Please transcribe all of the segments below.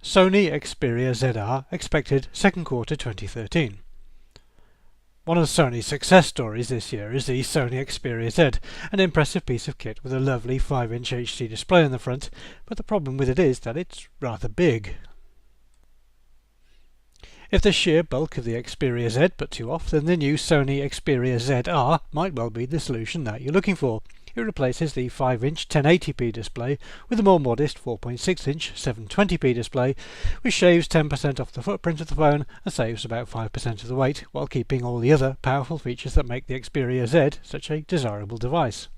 Sony Xperia ZR expected second quarter 2013. One of Sony's success stories this year is the Sony Xperia Z, an impressive piece of kit with a lovely 5-inch HD display on the front, but the problem with it is that it's rather big. If the sheer bulk of the Xperia Z puts you off, then the new Sony Xperia ZR might well be the solution that you're looking for. It replaces the 5-inch 1080p display with a more modest 4.6-inch 720p display, which shaves 10% off the footprint of the phone and saves about 5% of the weight, while keeping all the other powerful features that make the Xperia Z such a desirable device.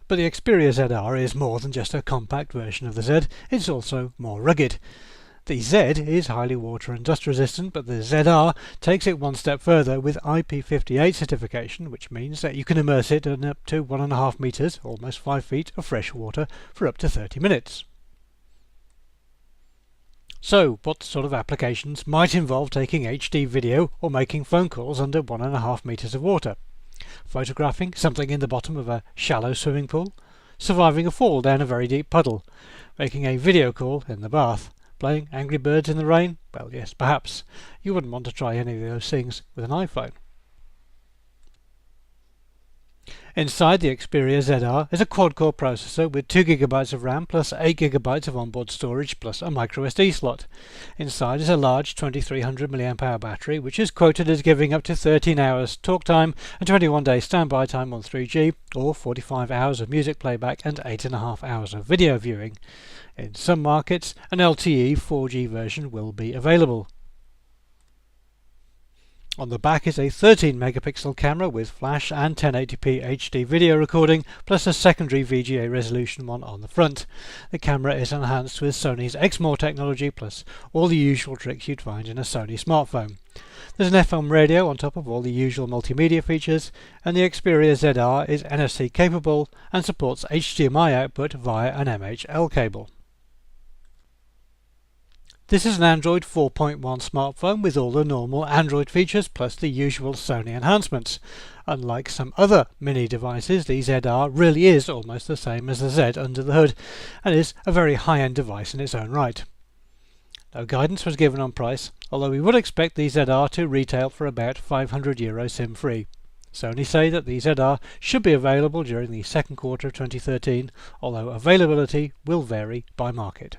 But the Xperia ZR is more than just a compact version of the Z, it's also more rugged. The Z is highly water and dust resistant, but the ZR takes it one step further with IP58 certification, which means that you can immerse it in up to 1.5 meters, almost 5 feet, of fresh water for up to 30 minutes. So, what sort of applications might involve taking HD video or making phone calls under 1.5 meters of water? Photographing something in the bottom of a shallow swimming pool? Surviving a fall down a very deep puddle? Making a video call in the bath? Playing Angry Birds in the rain? Well, yes, perhaps. You wouldn't want to try any of those things with an iPhone. Inside the Xperia ZR is a quad-core processor with 2GB of RAM plus 8GB of onboard storage plus a microSD slot. Inside is a large 2300 mAh battery, which is quoted as giving up to 13 hours talk time and 21 days standby time on 3G, or 45 hours of music playback and 8.5 hours of video viewing. In some markets, an LTE 4G version will be available. On the back is a 13 megapixel camera with flash and 1080p HD video recording, plus a secondary VGA resolution one on the front. The camera is enhanced with Sony's XMOR technology, plus all the usual tricks you'd find in a Sony smartphone. There's an FM radio on top of all the usual multimedia features, and the Xperia ZR is NFC capable and supports HDMI output via an MHL cable. This is an Android 4.1 smartphone with all the normal Android features plus the usual Sony enhancements. Unlike some other mini devices, the ZR really is almost the same as the Z under the hood and is a very high-end device in its own right. No guidance was given on price, although we would expect the ZR to retail for about €500 SIM-free. Sony say that the ZR should be available during the second quarter of 2013, although availability will vary by market.